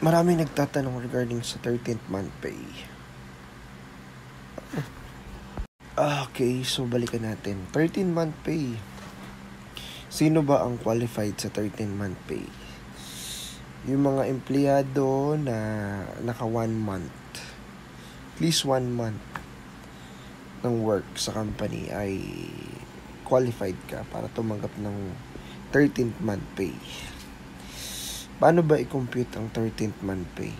Maraming nagtatanong regarding sa 13th month pay. Okay, so balikan natin. 13th month pay. Sino ba ang qualified sa 13th month pay? Yung mga empleyado na naka 1 month, at least 1 month ng work sa company ay qualified ka para tumanggap ng 13th month pay. Paano ba i-compute ang 13th month pay?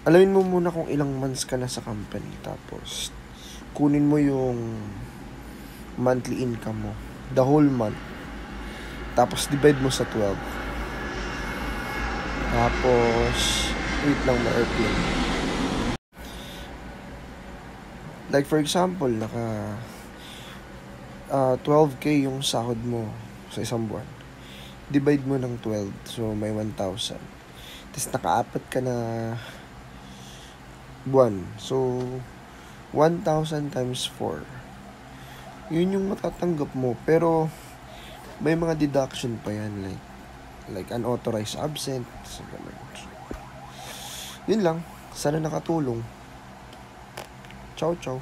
Alamin mo muna kung ilang months ka na sa company, tapos kunin mo yung monthly income mo, the whole month, tapos divide mo sa 12. Tapos wait lang, ma-airplane. Like for example, naka 12k yung sahod mo sa isang buwan. Divide mo ng 12, so may 1,000. Tapos naka-apat ka na buwan, so 1,000 times 4. Yun yung matatanggap mo, pero may mga deduction pa yan, like unauthorized absent, so ganun. Yun lang, sana nakatulong. Ciao ciao.